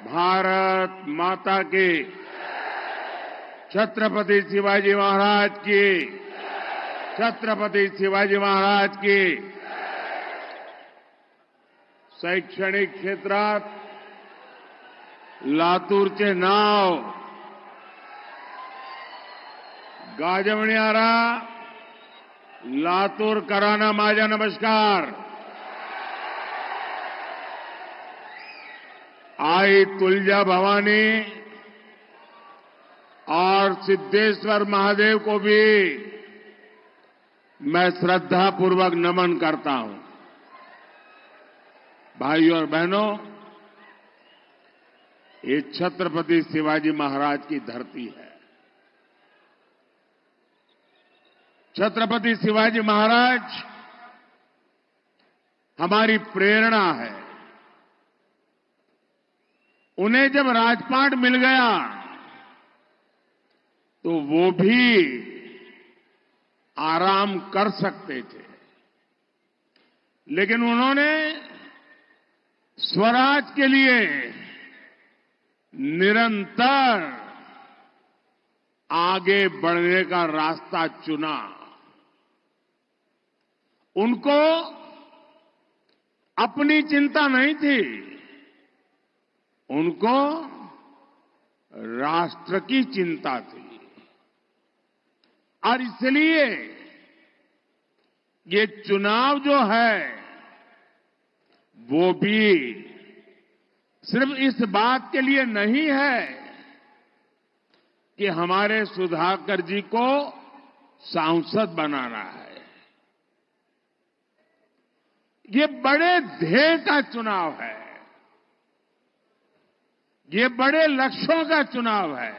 भारत माता की, छत्रपति शिवाजी महाराज की, छत्रपति शिवाजी महाराज की। शैक्षणिक क्षेत्रात लातूरचे नाव गाजवणारा लातूरकरांना माझा नमस्कार। आई तुलजा भवानी और सिद्धेश्वर महादेव को भी मैं श्रद्धापूर्वक नमन करता हूं। भाइयों और बहनों, ये छत्रपति शिवाजी महाराज की धरती है। छत्रपति शिवाजी महाराज हमारी प्रेरणा है। उन्हें जब राजपाट मिल गया तो वो भी आराम कर सकते थे, लेकिन उन्होंने स्वराज के लिए निरंतर आगे बढ़ने का रास्ता चुना। उनको अपनी चिंता नहीं थी, उनको राष्ट्र की चिंता थी। और इसलिए ये चुनाव जो है वो भी सिर्फ इस बात के लिए नहीं है कि हमारे सुधाकर जी को सांसद बनाना है। ये बड़े ध्येय का चुनाव है, ये बड़े लक्ष्यों का चुनाव है।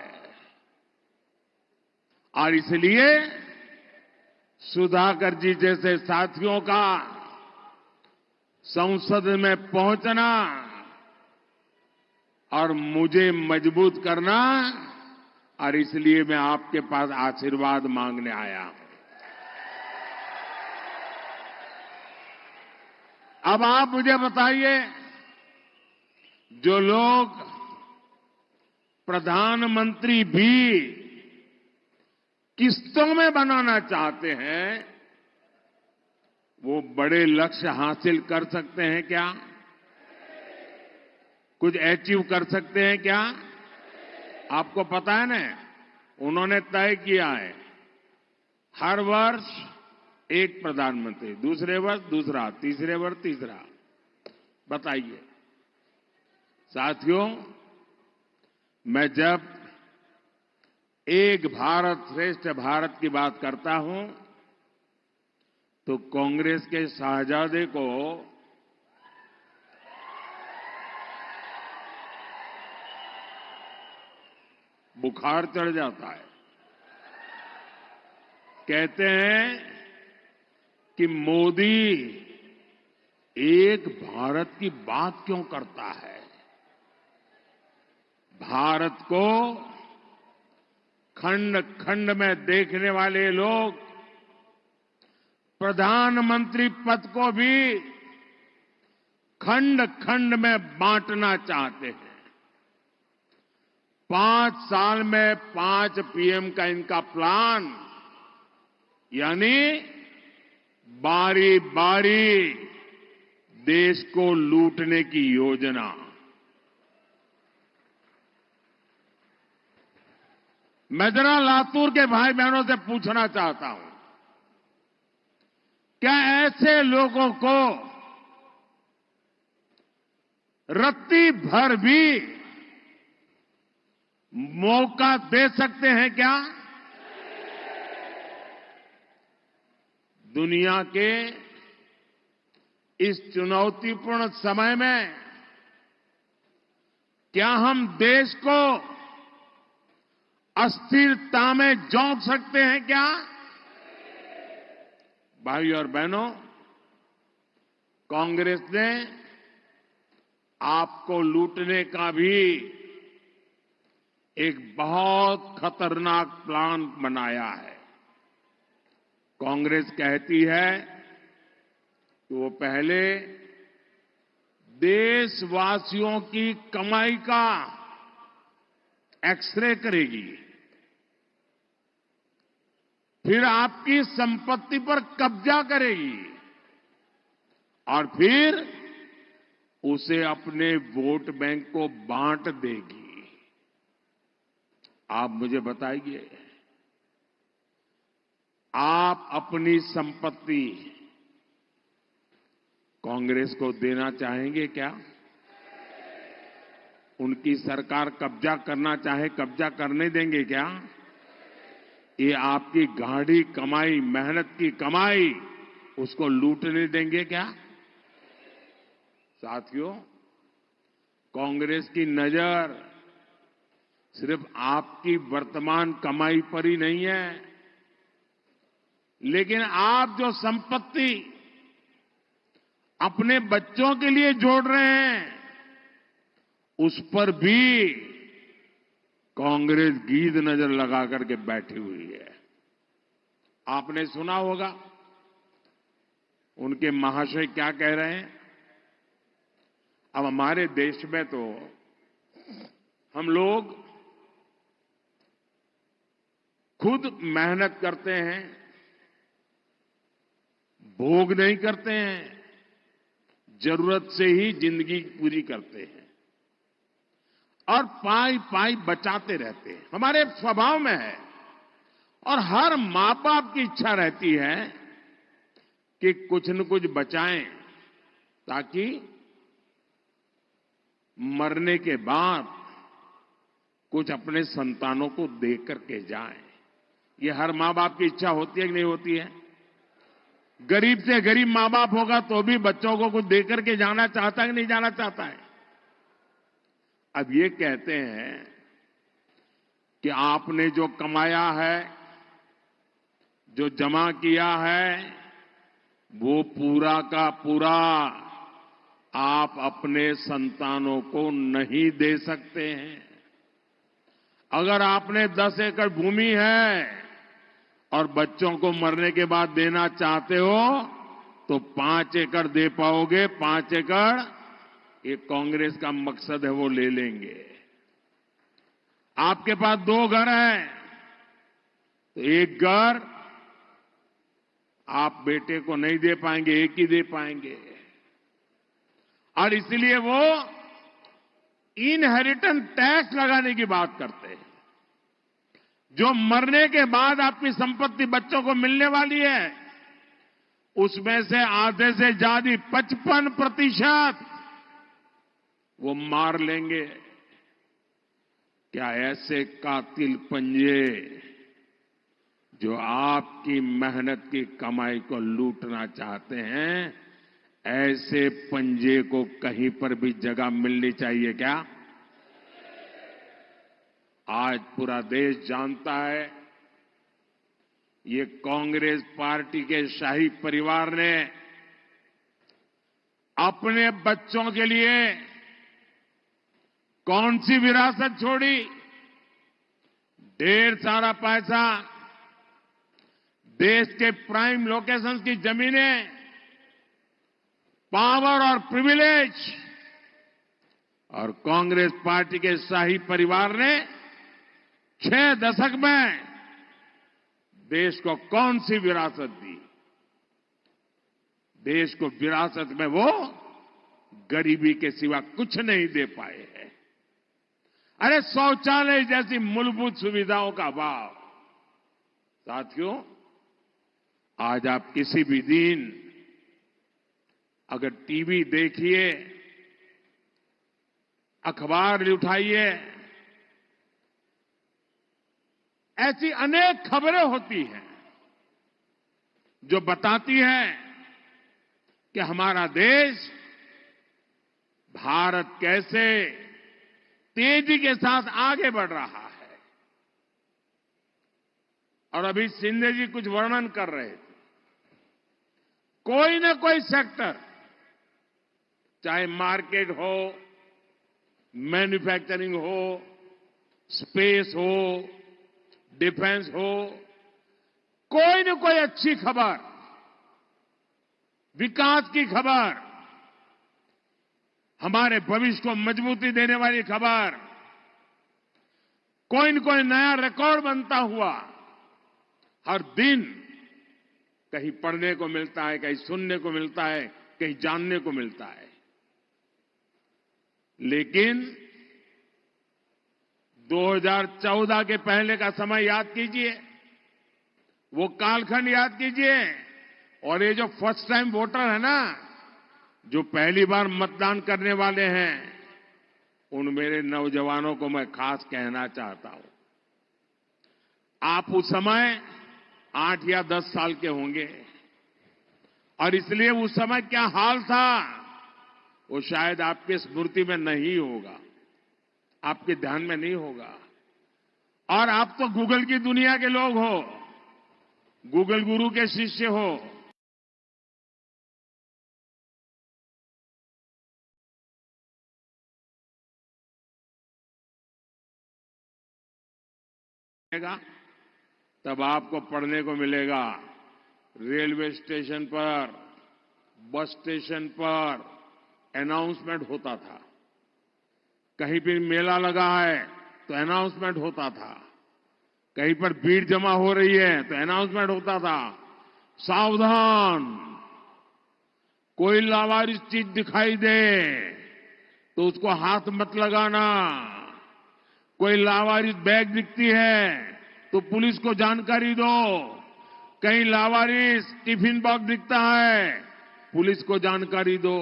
और इसलिए सुधाकर जी जैसे साथियों का संसद में पहुंचना और मुझे मजबूत करना, और इसलिए मैं आपके पास आशीर्वाद मांगने आया हूं। अब आप मुझे बताइए, जो लोग प्रधानमंत्री भी किस्तों में बनाना चाहते हैं, वो बड़े लक्ष्य हासिल कर सकते हैं क्या? कुछ अचीव कर सकते हैं क्या? आपको पता है ना, उन्होंने तय किया है हर वर्ष एक प्रधानमंत्री, दूसरे वर्ष दूसरा, तीसरे वर्ष तीसरा। बताइए साथियों, मैं जब एक भारत श्रेष्ठ भारत की बात करता हूं तो कांग्रेस के शाहजादे को बुखार चढ़ जाता है। कहते हैं कि मोदी एक भारत की बात क्यों करता है? भारत को खंड खंड में देखने वाले लोग प्रधानमंत्री पद को भी खंड खंड में बांटना चाहते हैं। 5 साल में 5 पीएम का इनका प्लान, यानी बारी बारी देश को लूटने की योजना। मैं जरा लातूर के भाई बहनों से पूछना चाहता हूं, क्या ऐसे लोगों को रत्ती भर भी मौका दे सकते हैं क्या? दुनिया के इस चुनौतीपूर्ण समय में क्या हम देश को अस्थिरता में झोंक सकते हैं क्या? भाइयों और बहनों, कांग्रेस ने आपको लूटने का भी एक बहुत खतरनाक प्लान बनाया है। कांग्रेस कहती है कि वो पहले देशवासियों की कमाई का एक्सरे करेगी, फिर आपकी संपत्ति पर कब्जा करेगी और फिर उसे अपने वोट बैंक को बांट देगी। आप मुझे बताइए, आप अपनी संपत्ति कांग्रेस को देना चाहेंगे क्या? उनकी सरकार कब्जा करना चाहे, कब्जा करने देंगे क्या? ये आपकी गाढ़ी कमाई, मेहनत की कमाई, उसको लूटने देंगे क्या? साथियों, कांग्रेस की नजर सिर्फ आपकी वर्तमान कमाई पर ही नहीं है, लेकिन आप जो संपत्ति अपने बच्चों के लिए जोड़ रहे हैं, उस पर भी कांग्रेस गीद नजर लगा करके बैठी हुई है। आपने सुना होगा उनके महाशय क्या कह रहे हैं। अब हमारे देश में तो हम लोग खुद मेहनत करते हैं, भोग नहीं करते हैं, जरूरत से ही जिंदगी पूरी करते हैं और पाई पाई बचाते रहते हैं। हमारे स्वभाव में है और हर मां बाप की इच्छा रहती है कि कुछ न कुछ बचाएं ताकि मरने के बाद कुछ अपने संतानों को दे करके जाएं। ये हर मां बाप की इच्छा होती है कि नहीं होती है? गरीब से गरीब मां बाप होगा तो भी बच्चों को कुछ दे करके जाना चाहता है कि नहीं जाना चाहता है? अब ये कहते हैं कि आपने जो कमाया है, जो जमा किया है, वो पूरा का पूरा आप अपने संतानों को नहीं दे सकते हैं। अगर आपने 10 एकड़ भूमि है और बच्चों को मरने के बाद देना चाहते हो तो 5 एकड़ दे पाओगे। 5 एकड़ ये कांग्रेस का मकसद है, वो ले लेंगे। आपके पास 2 घर हैं तो 1 घर आप बेटे को नहीं दे पाएंगे, 1 ही दे पाएंगे और इसलिए वो इनहेरिटेंस टैक्स लगाने की बात करते हैं। जो मरने के बाद आपकी संपत्ति बच्चों को मिलने वाली है, उसमें से आधे से ज्यादा 55% वो मार लेंगे। क्या ऐसे कातिल पंजे जो आपकी मेहनत की कमाई को लूटना चाहते हैं, ऐसे पंजे को कहीं पर भी जगह मिलनी चाहिए क्या? आज पूरा देश जानता है ये कांग्रेस पार्टी के शाही परिवार ने अपने बच्चों के लिए कौन सी विरासत छोड़ी। ढेर सारा पैसा, देश के प्राइम लोकेशंस की जमीनें, पावर और प्रिविलेज, और कांग्रेस पार्टी के शाही परिवार ने 6 दशक में देश को कौन सी विरासत दी? देश को विरासत में वो गरीबी के सिवा कुछ नहीं दे पाए हैं। अरे शौचालय जैसी मूलभूत सुविधाओं का अभाव। साथियों, आज आप किसी भी दिन अगर टीवी देखिए, अखबार उठाइए, ऐसी अनेक खबरें होती हैं जो बताती हैं कि हमारा देश, भारत कैसे तेजी के साथ आगे बढ़ रहा है। और अभी शिंदे जी कुछ वर्णन कर रहे थे। कोई न कोई सेक्टर, चाहे मार्केट हो, मैन्युफैक्चरिंग हो, स्पेस हो, डिफेंस हो, कोई न कोई अच्छी खबर, विकास की खबर हमारे भविष्य को मजबूती देने वाली खबर, कोई न कोई नया रिकॉर्ड बनता हुआ हर दिन कहीं पढ़ने को मिलता है, कहीं सुनने को मिलता है, कहीं जानने को मिलता है। लेकिन 2014 के पहले का समय याद कीजिए, वो कालखंड याद कीजिए, और ये जो फर्स्ट टाइम वोटर है ना, जो पहली बार मतदान करने वाले हैं, उन मेरे नौजवानों को मैं खास कहना चाहता हूं, आप उस समय 8 या 10 साल के होंगे, और इसलिए उस समय क्या हाल था वो शायद आपके स्मृति में नहीं होगा, आपके ध्यान में नहीं होगा। और आप तो गूगल की दुनिया के लोग हो, गूगल गुरु के शिष्य हो। तब आपको पढ़ने को मिलेगा, रेलवे स्टेशन पर, बस स्टेशन पर अनाउंसमेंट होता था, कहीं भी मेला लगा है तो अनाउंसमेंट होता था, कहीं पर भीड़ जमा हो रही है तो अनाउंसमेंट होता था, सावधान, कोई लावारिस चीज दिखाई दे तो उसको हाथ मत लगाना, कोई लावारिस बैग दिखती है तो पुलिस को जानकारी दो, कहीं लावारिस टिफिन बॉक्स दिखता है पुलिस को जानकारी दो,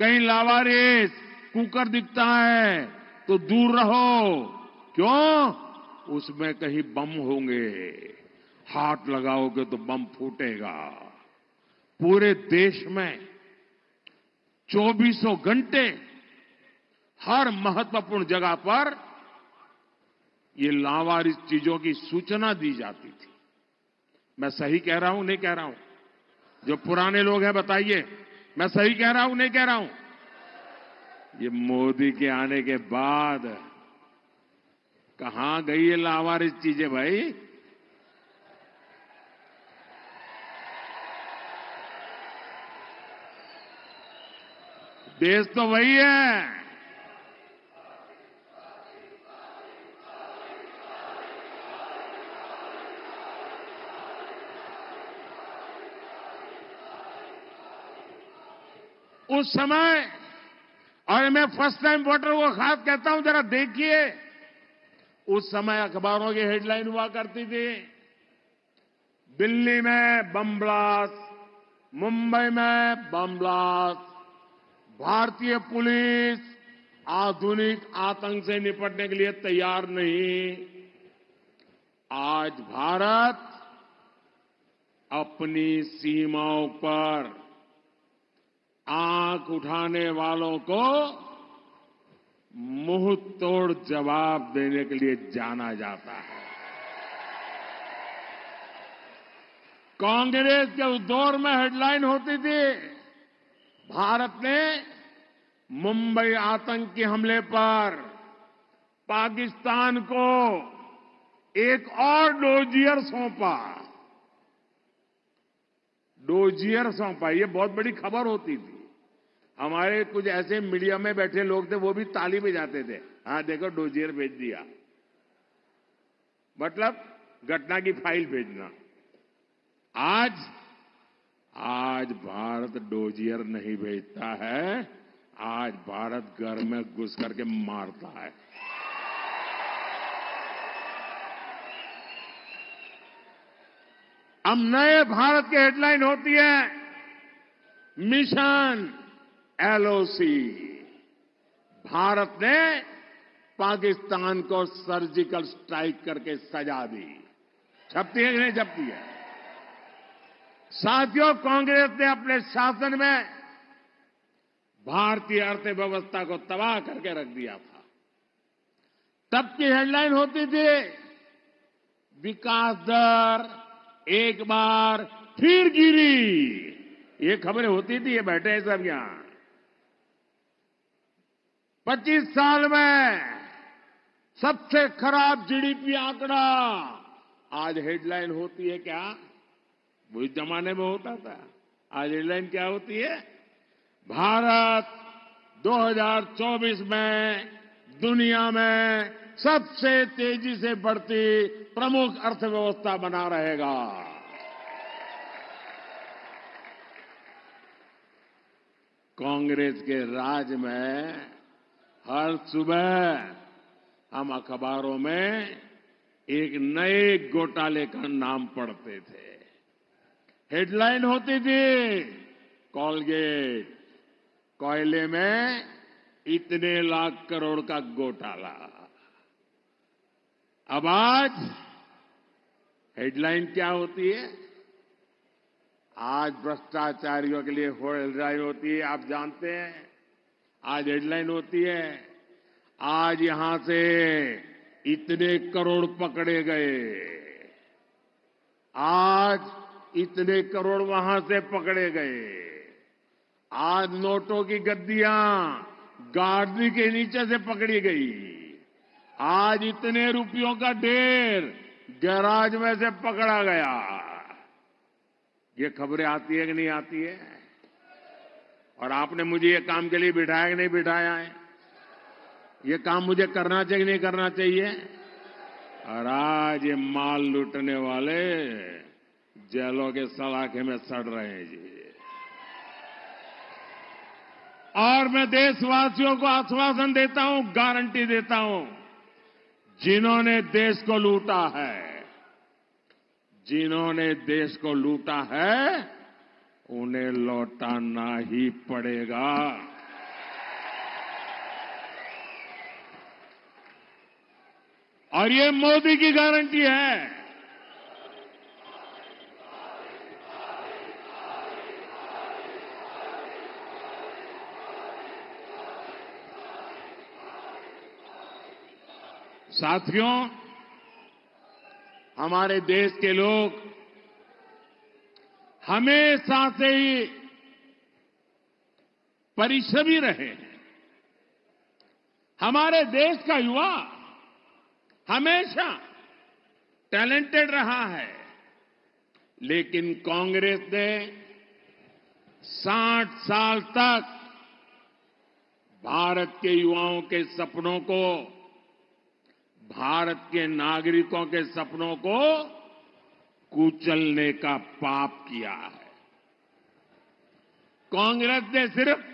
कहीं लावारिस कुकर दिखता है तो दूर रहो। क्यों? उसमें कहीं बम होंगे, हाथ लगाओगे तो बम फूटेगा। पूरे देश में 24 घंटे हर महत्वपूर्ण जगह पर ये लावारिस चीजों की सूचना दी जाती थी। मैं सही कह रहा हूं, नहीं कह रहा हूं? जो पुराने लोग हैं बताइए, मैं सही कह रहा हूं, नहीं कह रहा हूं? ये मोदी के आने के बाद कहां गई ये लावारिस चीजें भाई? देश तो वही है। उस समय, और मैं फर्स्ट टाइम वोटर को खास कहता हूं, जरा देखिए, उस समय अखबारों की हेडलाइन हुआ करती थी, दिल्ली में बम ब्लास्ट, मुंबई में बम ब्लास्ट, भारतीय पुलिस आधुनिक आतंक से निपटने के लिए तैयार नहीं। आज भारत अपनी सीमाओं पर आंख उठाने वालों को मुंह तोड़ जवाब देने के लिए जाना जाता है। कांग्रेस के उस दौर में हेडलाइन होती थी, भारत ने मुंबई आतंकी हमले पर पाकिस्तान को एक और डोजियर सौंपा। डोजियर सौंपा, ये बहुत बड़ी खबर होती थी। हमारे कुछ ऐसे मीडिया में बैठे लोग थे, वो भी ताली बजाते थे, हाँ देखो डोजियर भेज दिया, मतलब घटना की फाइल भेजना। आज भारत डोजियर नहीं भेजता है, आज भारत घर में घुस करके मारता है। अब नए भारत की हेडलाइन होती है, मिशन एलओसी। भारत ने पाकिस्तान को सर्जिकल स्ट्राइक करके सजा दी। छपती है कि नहीं छपती है? साथियों, कांग्रेस ने अपने शासन में भारतीय अर्थव्यवस्था को तबाह करके रख दिया था। तब की हेडलाइन होती थी, विकास दर एक बार फिर गिरी। ये खबरें होती थी, ये बैठे हैं सब यहां। 25 साल में सबसे खराब जीडीपी आंकड़ा। आज हेडलाइन होती है क्या? वो जमाने में होता था। आज हेडलाइन क्या होती है? भारत 2024 में दुनिया में सबसे तेजी से बढ़ती प्रमुख अर्थव्यवस्था बना रहेगा। कांग्रेस के राज में हर सुबह हम अखबारों में एक नए घोटाले का नाम पढ़ते थे। हेडलाइन होती थी, कोलगेट कोयले में इतने लाख करोड़ का घोटाला। अब आज हेडलाइन क्या होती है? आज भ्रष्टाचारियों के लिए हेडलाइन होती है, आप जानते हैं। आज हेडलाइन होती है, आज यहां से इतने करोड़ पकड़े गए, आज इतने करोड़ वहां से पकड़े गए, आज नोटों की गद्दियां गाड़ी के नीचे से पकड़ी गई, आज इतने रुपयों का ढेर गैराज में से पकड़ा गया। ये खबरें आती है कि नहीं आती है? और आपने मुझे ये काम के लिए बिठाया कि नहीं बिठाया है? ये काम मुझे करना चाहिए कि नहीं करना चाहिए? और आज ये माल लूटने वाले जेलों के सलाखे में सड़ रहे हैं जी। और मैं देशवासियों को आश्वासन देता हूं, गारंटी देता हूं, जिन्होंने देश को लूटा है, जिन्होंने देश को लूटा है, उन्हें लौटाना ही पड़ेगा। और ये मोदी की गारंटी है। साथियों, हमारे देश के लोग हमेशा से ही परिश्रमी रहे हैं। हमारे देश का युवा हमेशा टैलेंटेड रहा है, लेकिन कांग्रेस ने 60 साल तक भारत के युवाओं के सपनों को, भारत के नागरिकों के सपनों को कुचलने का पाप किया है। कांग्रेस ने सिर्फ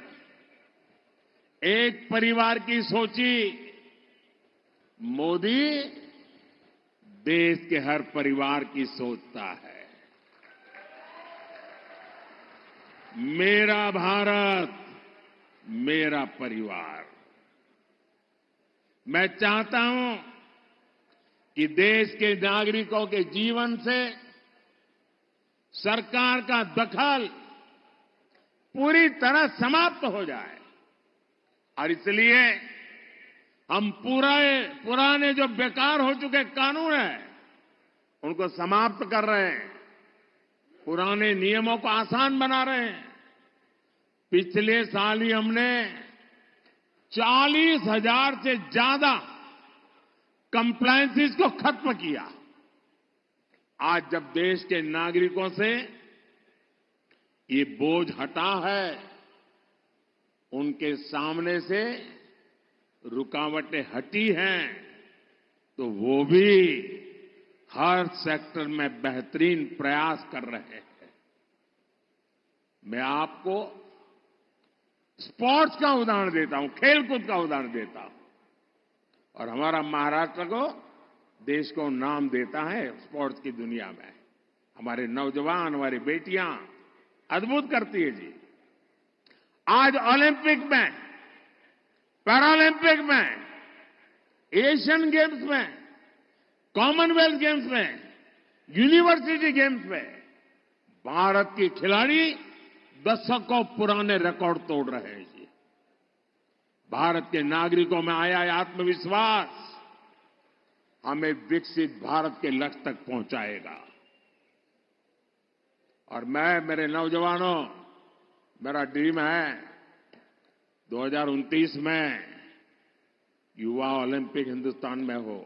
एक परिवार की सोची, मोदी देश के हर परिवार की सोचता है। मेरा भारत, मेरा परिवार। मैं चाहता हूं कि देश के नागरिकों के जीवन से सरकार का दखल पूरी तरह समाप्त हो जाए, और इसलिए हम पुराने जो बेकार हो चुके कानून हैं, उनको समाप्त कर रहे हैं, पुराने नियमों को आसान बना रहे हैं। पिछले साल ही हमने 40,000 से ज्यादा कंप्लायंसेस को खत्म किया। आज जब देश के नागरिकों से ये बोझ हटा है, उनके सामने से रुकावटें हटी हैं, तो वो भी हर सेक्टर में बेहतरीन प्रयास कर रहे हैं। मैं आपको स्पोर्ट्स का उदाहरण देता हूं, खेलकूद का उदाहरण देता हूं, और हमारा महाराष्ट्र को देश को नाम देता है स्पोर्ट्स की दुनिया में। हमारे नौजवान, हमारी बेटियां अद्भुत करती है जी। आज ओलंपिक में, पैरालंपिक में, एशियन गेम्स में, कॉमनवेल्थ गेम्स में, यूनिवर्सिटी गेम्स में भारत की खिलाड़ी दशकों पुराने रिकॉर्ड तोड़ रहे हैं जी। भारत के नागरिकों में आया आत्मविश्वास हमें विकसित भारत के लक्ष्य तक पहुंचाएगा। और मैं, मेरे नौजवानों, मेरा ड्रीम है 2029 में युवा ओलंपिक हिंदुस्तान में हो।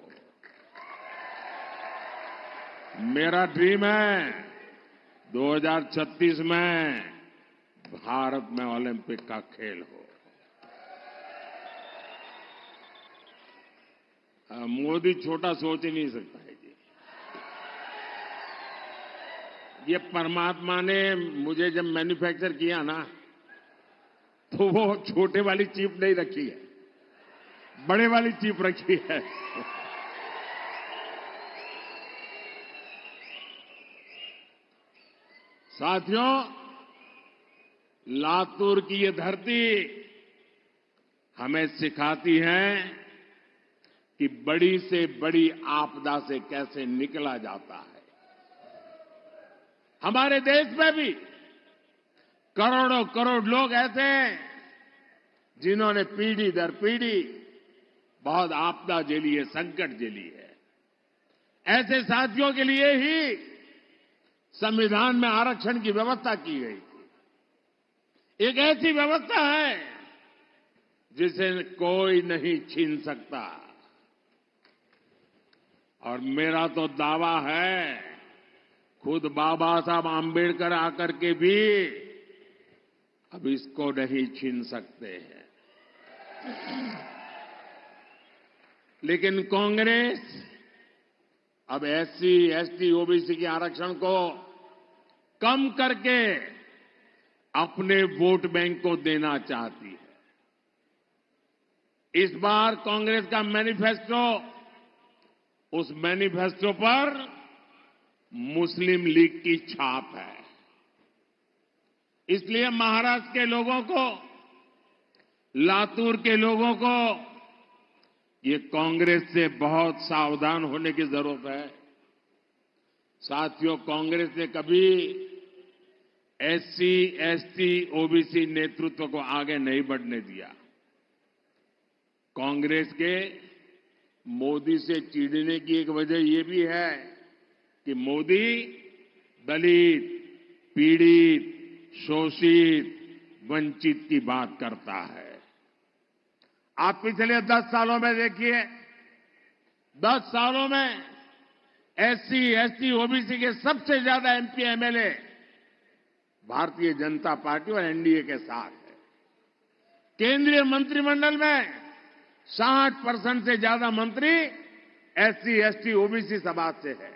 मेरा ड्रीम है 2036 में भारत में ओलंपिक का खेल हो। मोदी छोटा सोच ही नहीं सकता है जी। ये परमात्मा ने मुझे जब मैन्युफैक्चर किया ना, तो वो छोटे वाली चिप नहीं रखी है, बड़े वाली चिप रखी है। साथियों, लातूर की ये धरती हमें सिखाती है कि बड़ी से बड़ी आपदा से कैसे निकला जाता है। हमारे देश में भी करोड़ों करोड़ लोग ऐसे हैं जिन्होंने पीढ़ी दर पीढ़ी बहुत आपदा झेली है, संकट झेली है। ऐसे साथियों के लिए ही संविधान में आरक्षण की व्यवस्था की गई थी। एक ऐसी व्यवस्था है जिसे कोई नहीं छीन सकता। और मेरा तो दावा है, खुद बाबा साहब आंबेडकर आकर के भी अब इसको नहीं छीन सकते हैं। लेकिन कांग्रेस अब एससी, एसटी, ओबीसी के आरक्षण को कम करके अपने वोट बैंक को देना चाहती है। इस बार कांग्रेस का मैनिफेस्टो, उस मैनिफेस्टो पर मुस्लिम लीग की छाप है। इसलिए महाराष्ट्र के लोगों को, लातूर के लोगों को ये कांग्रेस से बहुत सावधान होने की जरूरत है। साथियों, कांग्रेस ने कभी एससी, एसटी, ओबीसी नेतृत्व को आगे नहीं बढ़ने दिया। कांग्रेस के मोदी से चिढ़ने की एक वजह यह भी है कि मोदी दलित, पीड़ित, शोषित, वंचित की बात करता है। आप पिछले 10 सालों में देखिए, 10 सालों में एससी, एसटी, ओबीसी के सबसे ज्यादा MP, MLA Bharatiya Janata party और एनडीए के साथ है। केंद्रीय मंत्रिमंडल में 60% से ज्यादा मंत्री एससी, एसटी, ओबीसी समाज से है।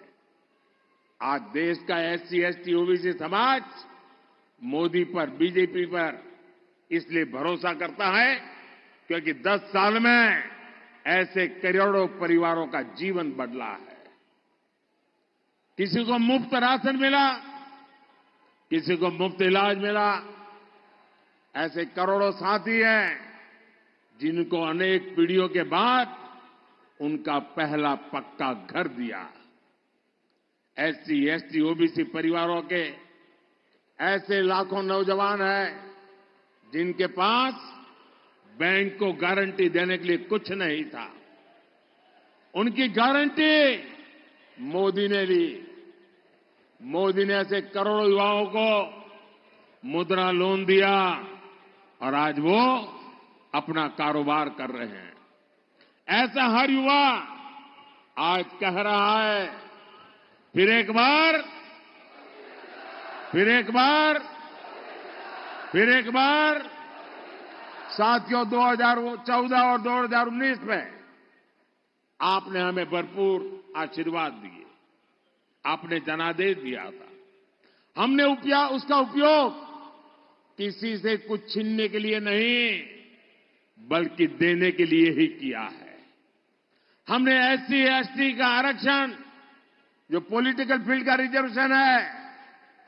आज देश का एससी, एसटी, ओबीसी समाज मोदी पर, बीजेपी पर इसलिए भरोसा करता है क्योंकि 10 साल में ऐसे करोड़ों परिवारों का जीवन बदला है। किसी को मुफ्त राशन मिला, किसी को मुफ्त इलाज मिला। ऐसे करोड़ों साथी हैं जिनको अनेक पीढ़ियों के बाद उनका पहला पक्का घर दिया। एससी, एसटी, ओबीसी परिवारों के ऐसे लाखों नौजवान हैं जिनके पास बैंक को गारंटी देने के लिए कुछ नहीं था। उनकी गारंटी मोदी ने ली। मोदी ने ऐसे करोड़ों युवाओं को मुद्रा लोन दिया और आज वो अपना कारोबार कर रहे हैं। ऐसा हर युवा आज कह रहा है, फिर एक बार, फिर एक बार, फिर एक बार। साथियों, 2014 और 2019 में आपने हमें भरपूर आशीर्वाद दिए, आपने जनादेश दिया था। हमने उसका उपयोग किसी से कुछ छीनने के लिए नहीं, बल्कि देने के लिए ही किया है। हमने एससी, एसटी का आरक्षण, जो पॉलिटिकल फील्ड का रिजर्वेशन है,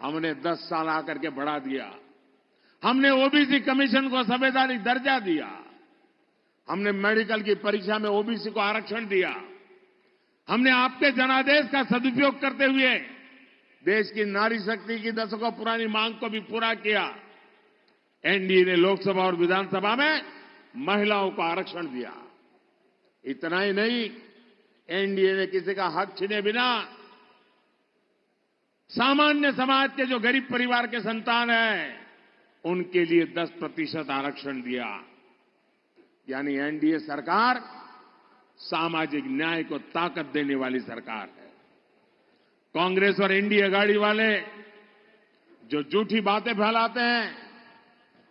हमने 10 साल आकर के बढ़ा दिया। हमने ओबीसी कमीशन को संवैधानिक दर्जा दिया। हमने मेडिकल की परीक्षा में ओबीसी को आरक्षण दिया। हमने आपके जनादेश का सदुपयोग करते हुए देश की नारी शक्ति की दशकों पुरानी मांग को भी पूरा किया। एनडीए ने लोकसभा और विधानसभा में महिलाओं को आरक्षण दिया। इतना ही नहीं, एनडीए ने किसी का हक छीने बिना सामान्य समाज के जो गरीब परिवार के संतान हैं, उनके लिए 10% आरक्षण दिया। यानी एनडीए सरकार सामाजिक न्याय को ताकत देने वाली सरकार है। कांग्रेस और एनडीए अघाड़ी वाले जो झूठी बातें फैलाते हैं,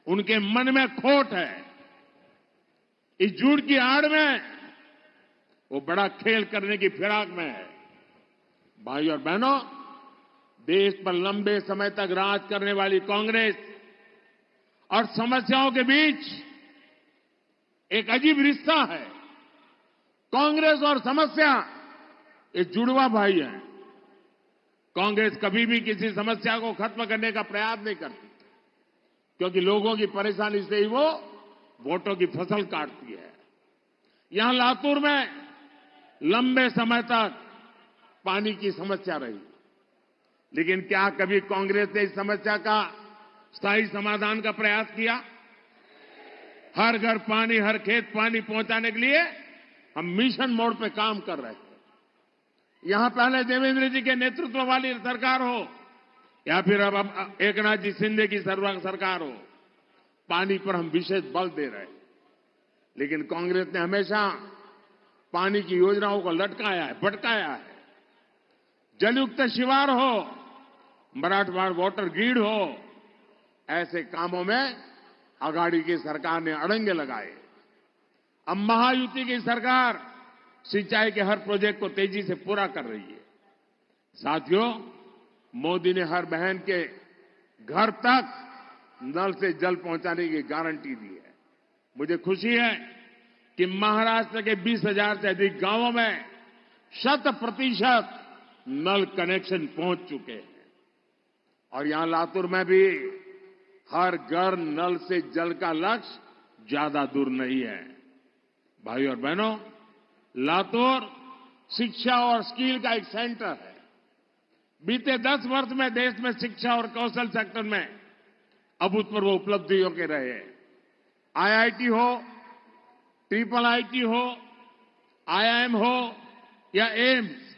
उनके मन में खोट है। इस झूठ की आड़ में वो बड़ा खेल करने की फिराक में है। भाई और बहनों, देश पर लंबे समय तक राज करने वाली कांग्रेस और समस्याओं के बीच एक अजीब रिश्ता है। कांग्रेस और समस्या ये जुड़वा भाई हैं। कांग्रेस कभी भी किसी समस्या को खत्म करने का प्रयास नहीं करती, क्योंकि लोगों की परेशानी से ही वो वोटों की फसल काटती है। यहां लातूर में लंबे समय तक पानी की समस्या रही, लेकिन क्या कभी कांग्रेस ने इस समस्या का स्थायी समाधान का प्रयास किया? हर घर पानी, हर खेत पानी पहुंचाने के लिए हम मिशन मोड पे काम कर रहे हैं। यहां पहले देवेंद्र जी के नेतृत्व वाली सरकार हो या फिर अब एकनाथ जी शिंदे की सरकार हो, पानी पर हम विशेष बल दे रहे हैं। लेकिन कांग्रेस ने हमेशा पानी की योजनाओं को लटकाया है, भटकाया है। जलयुक्त शिवार हो, मराठवाड़ वाटर ग्रिड हो, ऐसे कामों में अघाड़ी की सरकार ने अड़ंगे लगाए। अब महायुति की सरकार सिंचाई के हर प्रोजेक्ट को तेजी से पूरा कर रही है। साथियों, मोदी ने हर बहन के घर तक नल से जल पहुंचाने की गारंटी दी है। मुझे खुशी है कि महाराष्ट्र के 20,000 से अधिक गांवों में 100% नल कनेक्शन पहुंच चुके हैं। और यहां लातूर में भी हर घर नल से जल का लक्ष्य ज्यादा दूर नहीं है। भाई और बहनों, लातूर शिक्षा और स्किल का एक सेंटर है। बीते 10 वर्ष में देश में शिक्षा और कौशल सेक्टर में अभूतपूर्व उपलब्धियों के रहे हैं। आईआईटी हो, ट्रिपल आईटी हो, आईआईएम हो या एम्स,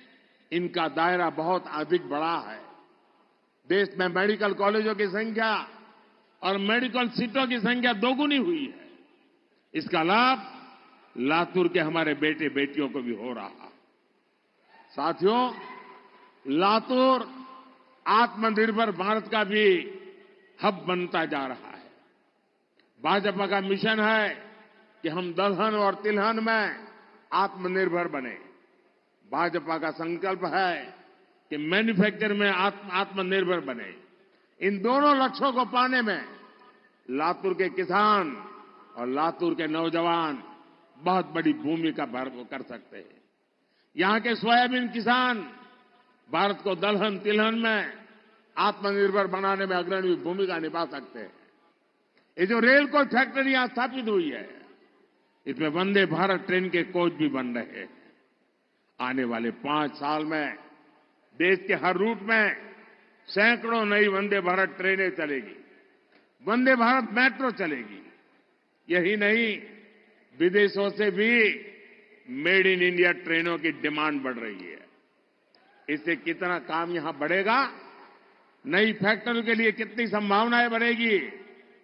इनका दायरा बहुत अधिक बड़ा है। देश में मेडिकल कॉलेजों की संख्या और मेडिकल सीटों की संख्या दोगुनी हुई है। इसका लाभ लातूर के हमारे बेटे बेटियों को भी हो रहा। साथियों, लातूर आत्मनिर्भर भारत का भी हब बनता जा रहा है। भाजपा का मिशन है कि हम दलहन और तिलहन में आत्मनिर्भर बने। भाजपा का संकल्प है कि मैन्युफैक्चर में आत्मनिर्भर बने। इन दोनों लक्ष्यों को पाने में लातूर के किसान और लातूर के नौजवान बहुत बड़ी भूमिका कर सकते हैं। यहां के सोयाबीन किसान भारत को दलहन तिलहन में आत्मनिर्भर बनाने में अग्रणी भूमिका निभा सकते हैं। ये जो रेल कोच फैक्ट्री यहां स्थापित हुई है, इसमें वंदे भारत ट्रेन के कोच भी बन रहे हैं। आने वाले 5 साल में देश के हर रूट में सैकड़ों नई वंदे भारत ट्रेनें चलेगी, वंदे भारत मेट्रो चलेगी। यही नहीं, विदेशों से भी मेड इन इंडिया ट्रेनों की डिमांड बढ़ रही है। इससे कितना काम यहां बढ़ेगा, नई फैक्ट्रियों के लिए कितनी संभावनाएं बढ़ेगी,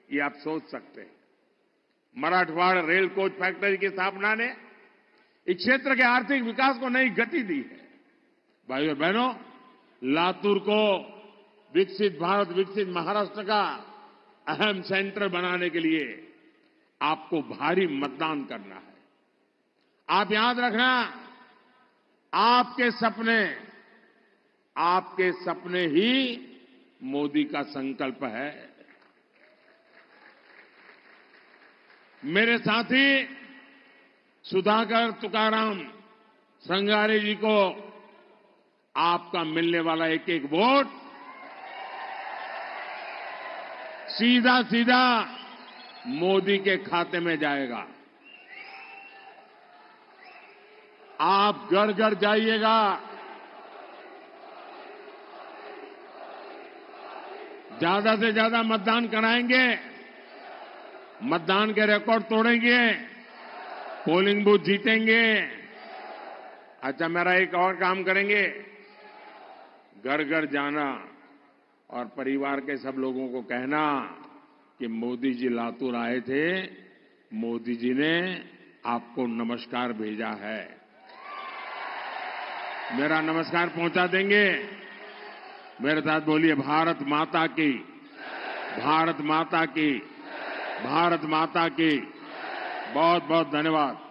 ये आप सोच सकते हैं। मराठवाड़ रेल कोच फैक्ट्री की स्थापना ने इस क्षेत्र के आर्थिक विकास को नई गति दी है। भाइयों और बहनों, लातूर को विकसित भारत, विकसित महाराष्ट्र का अहम सेंटर बनाने के लिए आपको भारी मतदान करना है। आप याद रखना, आपके सपने ही मोदी का संकल्प है। मेरे साथी सुधाकर तुकाराम संगारे जी को आपका मिलने वाला एक एक वोट सीधा सीधा मोदी के खाते में जाएगा। आप घर घर जाइएगा, ज्यादा से ज्यादा मतदान कराएंगे, मतदान के रिकॉर्ड तोड़ेंगे, पोलिंग बूथ जीतेंगे। अच्छा, मेरा एक और काम करेंगे, घर घर जाना और परिवार के सब लोगों को कहना कि मोदी जी लातूर आए थे, मोदी जी ने आपको नमस्कार भेजा है। मेरा नमस्कार पहुंचा देंगे। मेरे साथ बोलिए, भारत माता की, भारत माता की, भारत माता की। बहुत बहुत धन्यवाद।